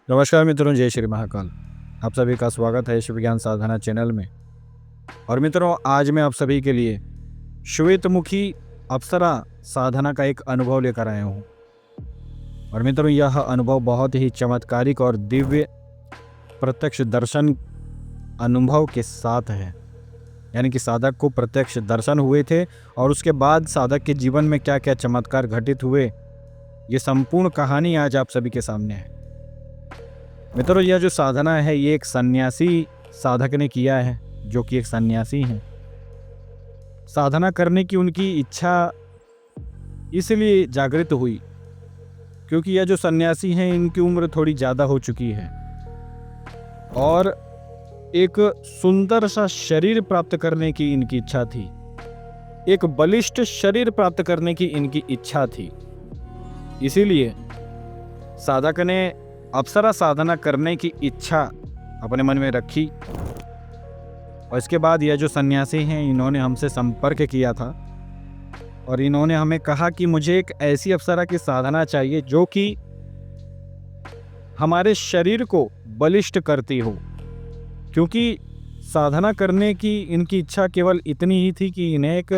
नमस्कार मित्रों, जय श्री महाकाल। आप सभी का स्वागत है शिव ज्ञान साधना चैनल में। और मित्रों, आज मैं आप सभी के लिए श्वेतमुखी अप्सरा साधना का एक अनुभव लेकर आया हूँ। और मित्रों, यह अनुभव बहुत ही चमत्कारिक और दिव्य प्रत्यक्ष दर्शन अनुभव के साथ है। यानी कि साधक को प्रत्यक्ष दर्शन हुए थे और उसके बाद साधक के जीवन में क्या क्या चमत्कार घटित हुए, ये संपूर्ण कहानी आज आप सभी के सामने है। मित्रों, यह जो साधना है ये एक सन्यासी साधक ने किया है, जो कि एक सन्यासी हैं। साधना करने की उनकी इच्छा इसलिए जागृत हुई क्योंकि यह जो सन्यासी हैं इनकी उम्र थोड़ी ज़्यादा हो चुकी है और एक सुंदर सा शरीर प्राप्त करने की इनकी इच्छा थी। एक बलिष्ठ शरीर प्राप्त करने की इनकी इच्छा थी। इसीलिए साधक ने अप्सरा साधना करने की इच्छा अपने मन में रखी। और इसके बाद यह जो सन्यासी हैं इन्होंने हमसे संपर्क किया था और इन्होंने हमें कहा कि मुझे एक ऐसी अप्सरा की साधना चाहिए जो कि हमारे शरीर को बलिष्ठ करती हो। क्योंकि साधना करने की इनकी इच्छा केवल इतनी ही थी कि इन्हें एक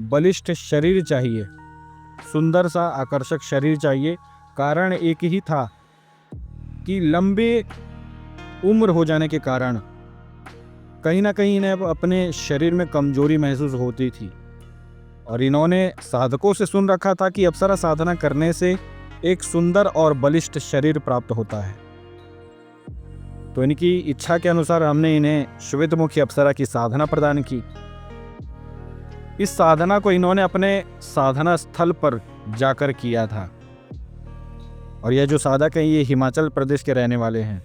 बलिष्ठ शरीर चाहिए, सुंदर सा आकर्षक शरीर चाहिए। कारण एक ही था कि लंबे उम्र हो जाने के कारण कहीं ना कहीं इन्हें अपने शरीर में कमजोरी महसूस होती थी। और इन्होंने साधकों से सुन रखा था कि अप्सरा साधना करने से एक सुंदर और बलिष्ठ शरीर प्राप्त होता है। तो इनकी इच्छा के अनुसार हमने इन्हें श्वेतमुखी अप्सरा की साधना प्रदान की। इस साधना को इन्होंने अपने साधना स्थल पर जाकर किया था। और यह जो साधक हैं ये हिमाचल प्रदेश के रहने वाले हैं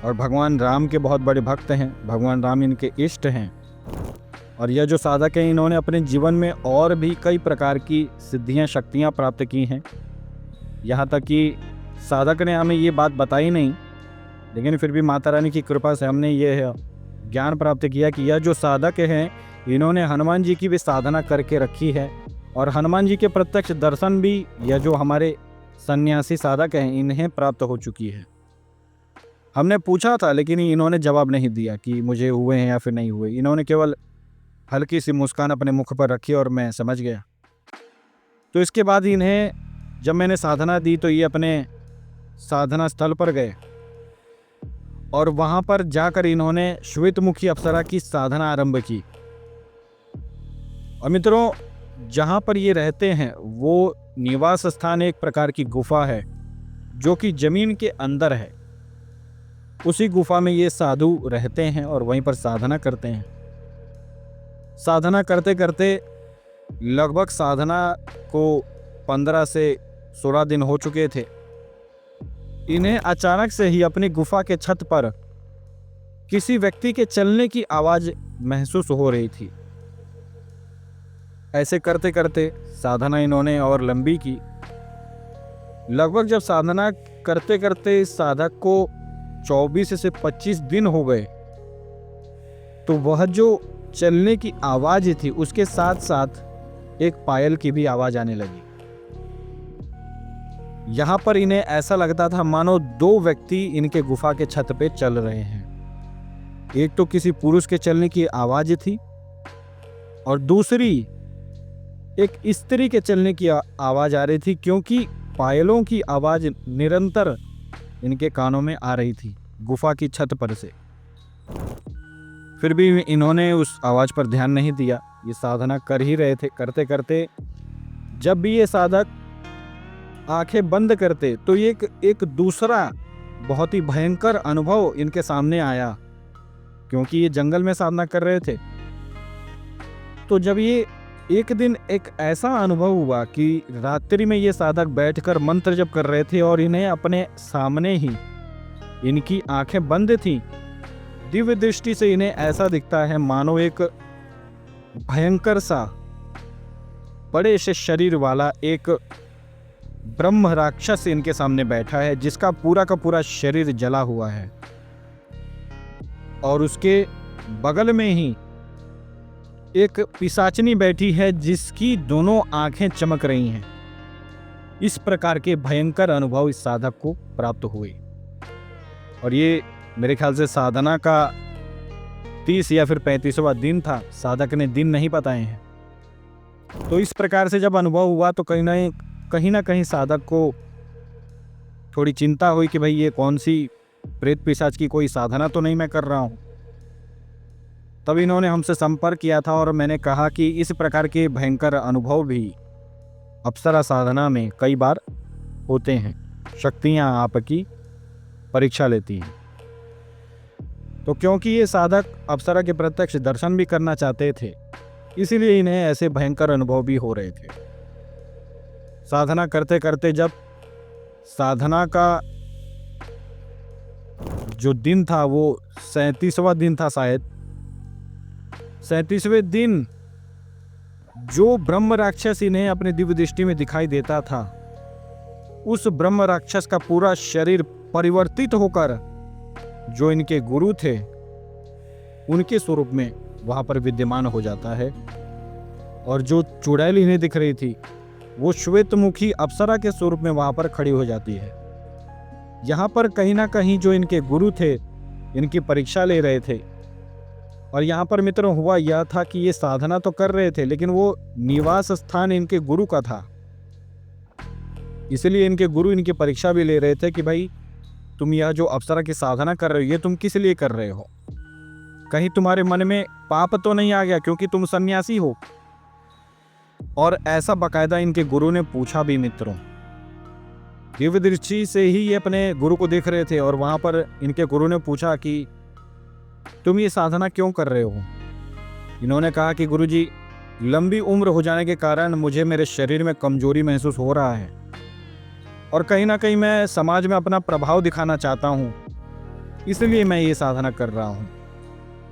और भगवान राम के बहुत बड़े भक्त हैं। भगवान राम इनके इष्ट हैं। और यह जो साधक हैं इन्होंने अपने जीवन में और भी कई प्रकार की सिद्धियां शक्तियां प्राप्त की हैं। यहाँ तक कि साधक ने हमें ये बात बताई नहीं, लेकिन फिर भी माता रानी की कृपा से हमने ये ज्ञान प्राप्त किया कि यह जो साधक हैं इन्होंने हनुमान जी की भी साधना करके रखी है। और हनुमान जी के प्रत्यक्ष दर्शन भी यह जो हमारे सन्यासी साधक हैं इन्हें प्राप्त हो चुकी है। हमने पूछा था लेकिन इन्होंने जवाब नहीं दिया कि मुझे हुए हैं या फिर नहीं हुए। इन्होंने केवल हल्की सी मुस्कान अपने मुख पर रखी और मैं समझ गया। तो इसके बाद इन्हें जब मैंने साधना दी तो ये अपने साधना स्थल पर गए और वहाँ पर जाकर इन्होंने श्वेतमुखी अप्सरा की साधना आरंभ की। और मित्रों, जहाँ पर ये रहते हैं वो निवास स्थान एक प्रकार की गुफा है जो कि जमीन के अंदर है। उसी गुफा में ये साधु रहते हैं और वहीं पर साधना करते हैं। साधना करते करते लगभग साधना को 15 से 16 दिन हो चुके थे। इन्हें अचानक से ही अपनी गुफा के छत पर किसी व्यक्ति के चलने की आवाज महसूस हो रही थी। ऐसे करते करते साधना इन्होंने और लंबी की। लगभग जब साधना करते करते साधक को 24 से 25 दिन हो गए तो वह जो चलने की आवाज थी उसके साथ साथ एक पायल की भी आवाज आने लगी। यहां पर इन्हें ऐसा लगता था मानो दो व्यक्ति इनके गुफा के छत पे चल रहे हैं। एक तो किसी पुरुष के चलने की आवाज थी और दूसरी एक स्त्री के चलने की आवाज आ रही थी, क्योंकि पायलों की आवाज निरंतर इनके कानों में आ रही थी गुफा की छत पर से। फिर भी इन्होंने उस आवाज पर ध्यान नहीं दिया। ये साधना कर ही रहे थे। करते करते जब भी ये साधक आंखें बंद करते तो एक दूसरा बहुत ही भयंकर अनुभव इनके सामने आया, क्योंकि ये जंगल में साधना कर रहे थे। तो जब ये एक दिन एक ऐसा अनुभव हुआ कि रात्रि में ये साधक बैठकर मंत्र जप कर रहे थे और इन्हें अपने सामने ही इनकी आंखें बंद थीं। दिव्य दृष्टि से इन्हें ऐसा दिखता है मानो एक भयंकर सा बड़े से शरीर वाला एक ब्रह्म राक्षस इनके सामने बैठा है, जिसका पूरा का पूरा शरीर जला हुआ है। और उसके बगल में ही एक पिशाचनी बैठी है जिसकी दोनों आंखें चमक रही हैं। इस प्रकार के भयंकर अनुभव इस साधक को प्राप्त हुए। और ये मेरे ख्याल से साधना का 30 या फिर 35वां दिन था, साधक ने दिन नहीं बताए हैं। तो इस प्रकार से जब अनुभव हुआ तो कहीं ना कहीं साधक को थोड़ी चिंता हुई कि भाई ये कौन सी प्रेत पिशाच की कोई साधना तो नहीं मैं कर रहा हूँ। तब इन्होंने हमसे संपर्क किया था और मैंने कहा कि इस प्रकार के भयंकर अनुभव भी अप्सरा साधना में कई बार होते हैं। शक्तियाँ आपकी परीक्षा लेती हैं। तो क्योंकि ये साधक अप्सरा के प्रत्यक्ष दर्शन भी करना चाहते थे, इसीलिए इन्हें ऐसे भयंकर अनुभव भी हो रहे थे। साधना करते करते जब साधना का जो दिन था वो 37वां दिन था शायद, 37वें दिन जो ब्रह्म राक्षस इन्हें अपने दिव्य दृष्टि में दिखाई देता था, उस ब्रह्म राक्षस का पूरा शरीर परिवर्तित होकर जो इनके गुरु थे उनके स्वरूप में वहां पर विद्यमान हो जाता है। और जो चुड़ैल इन्हें दिख रही थी वो श्वेतमुखी अप्सरा के स्वरूप में वहां पर खड़ी हो जाती है। यहाँ पर कहीं ना कहीं जो इनके गुरु थे इनकी परीक्षा ले रहे थे। और यहाँ पर मित्रों हुआ यह था कि ये साधना तो कर रहे थे लेकिन वो निवास स्थान इनके गुरु का था, इसलिए इनके गुरु इनकी परीक्षा भी ले रहे थे कि भाई तुम यह जो अप्सरा की साधना कर रहे हो ये तुम किस लिए कर रहे हो, कहीं तुम्हारे मन में पाप तो नहीं आ गया क्योंकि तुम सन्यासी हो। और ऐसा बाकायदा इनके गुरु ने पूछा भी मित्रों। दिव्य दृष्टि से ही ये अपने गुरु को देख रहे थे और वहां पर इनके गुरु ने पूछा कि तुम ये साधना क्यों कर रहे हो। इन्होंने कहा कि गुरुजी, लंबी उम्र हो जाने के कारण मुझे मेरे शरीर में कमजोरी महसूस हो रहा है और कहीं ना कहीं मैं समाज में अपना प्रभाव दिखाना चाहता हूँ, इसलिए मैं ये साधना कर रहा हूँ।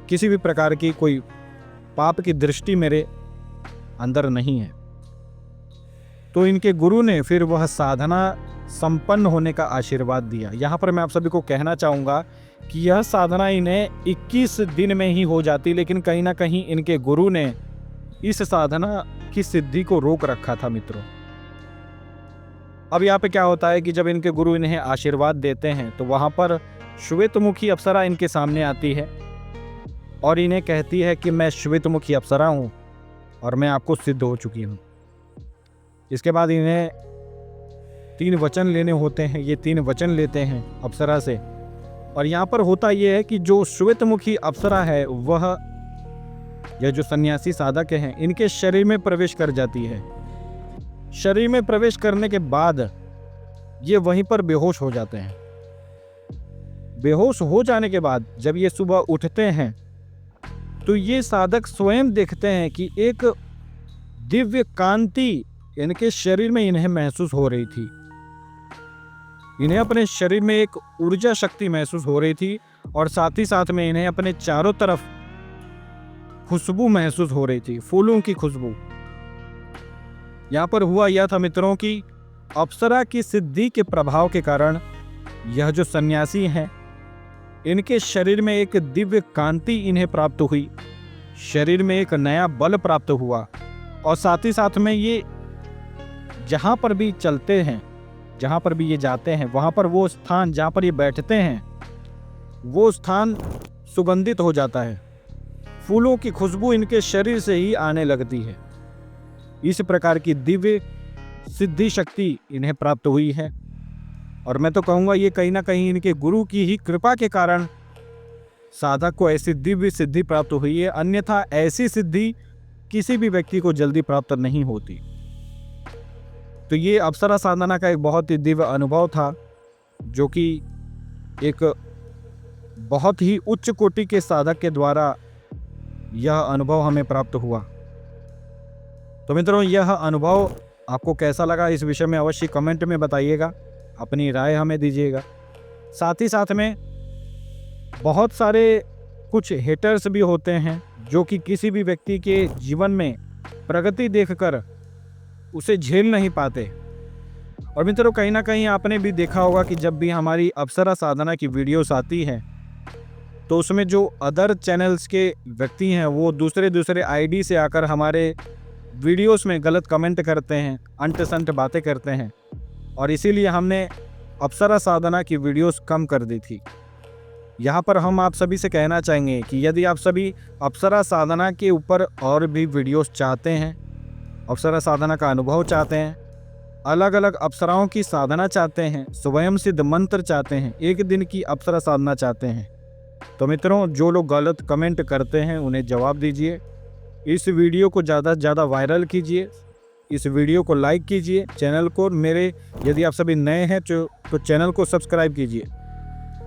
किसी भी प्रकार की कोई पाप की दृष्टि मेरे अंदर नहीं है। तो इनके गुरु ने फिर वह साधना संपन्न होने का आशीर्वाद दिया। यहाँ पर मैं आप सभी को कहना चाहूँगा कि यह साधना इन्हें 21 दिन में ही हो जाती, लेकिन कहीं ना कहीं इनके गुरु ने इस साधना की सिद्धि को रोक रखा था मित्रों। अब यहाँ पे क्या होता है कि जब इनके गुरु इन्हें आशीर्वाद देते हैं तो वहाँ पर श्वेतमुखी अप्सरा इनके सामने आती है और इन्हें कहती है कि मैं श्वेतमुखी अप्सरा हूँ और मैं आपको सिद्ध हो चुकी हूँ। इसके बाद इन्हें 3 वचन लेने होते हैं। ये 3 वचन लेते हैं अप्सरा से। और यहाँ पर होता यह है कि जो श्वेतमुखी अप्सरा है वह यह जो सन्यासी साधक हैं इनके शरीर में प्रवेश कर जाती है। शरीर में प्रवेश करने के बाद ये वहीं पर बेहोश हो जाते हैं। बेहोश हो जाने के बाद जब ये सुबह उठते हैं तो ये साधक स्वयं देखते हैं कि एक दिव्य कांति इनके शरीर में इन्हें महसूस हो रही थी। इन्हें अपने शरीर में एक ऊर्जा शक्ति महसूस हो रही थी और साथ ही साथ में इन्हें अपने चारों तरफ खुशबू महसूस हो रही थी, फूलों की खुशबू। यहाँ पर हुआ यह था मित्रों कि अप्सरा की सिद्धि के प्रभाव के कारण यह जो सन्यासी हैं इनके शरीर में एक दिव्य कांति इन्हें प्राप्त हुई, शरीर में एक नया बल प्राप्त हुआ। और साथ ही साथ में ये जहाँ पर भी चलते हैं, जहाँ पर भी ये जाते हैं, वहाँ पर वो स्थान जहाँ पर ये बैठते हैं वो स्थान सुगंधित हो जाता है। फूलों की खुशबू इनके शरीर से ही आने लगती है। इस प्रकार की दिव्य सिद्धि शक्ति इन्हें प्राप्त हुई है। और मैं तो कहूँगा ये कहीं ना कहीं इनके गुरु की ही कृपा के कारण साधक को ऐसी दिव्य सिद्धि प्राप्त हुई है, अन्यथा ऐसी सिद्धि किसी भी व्यक्ति को जल्दी प्राप्त नहीं होती। तो ये अप्सरा साधना का एक बहुत ही दिव्य अनुभव था जो कि एक बहुत ही उच्च कोटि के साधक के द्वारा यह अनुभव हमें प्राप्त हुआ। तो मित्रों, यह अनुभव आपको कैसा लगा इस विषय में अवश्य कमेंट में बताइएगा, अपनी राय हमें दीजिएगा। साथ ही साथ में बहुत सारे कुछ हेटर्स भी होते हैं जो कि किसी भी व्यक्ति के जीवन में प्रगति देखकर उसे झेल नहीं पाते। और मित्रों, कहीं ना कहीं आपने भी देखा होगा कि जब भी हमारी अप्सरा साधना की वीडियोस आती हैं तो उसमें जो अदर चैनल्स के व्यक्ति हैं वो दूसरे आईडी से आकर हमारे वीडियोस में गलत कमेंट करते हैं, अंट संट बातें करते हैं। और इसीलिए हमने अप्सरा साधना की वीडियोस कम कर दी थी। यहाँ पर हम आप सभी से कहना चाहेंगे कि यदि आप सभी अप्सरा साधना के ऊपर और भी वीडियोस चाहते हैं, अप्सरा साधना का अनुभव चाहते हैं, अलग अलग अप्सराओं की साधना चाहते हैं, स्वयं सिद्ध मंत्र चाहते हैं, एक दिन की अप्सरा साधना चाहते हैं, तो मित्रों जो लोग गलत कमेंट करते हैं उन्हें जवाब दीजिए। इस वीडियो को ज़्यादा से ज़्यादा वायरल कीजिए, इस वीडियो को लाइक कीजिए, चैनल को मेरे यदि आप सभी नए हैं तो चैनल को सब्सक्राइब कीजिए।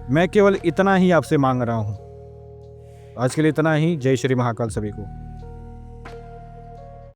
मैं केवल इतना ही आपसे मांग रहा हूँ। आज के लिए इतना ही। जय श्री महाकाल सभी को।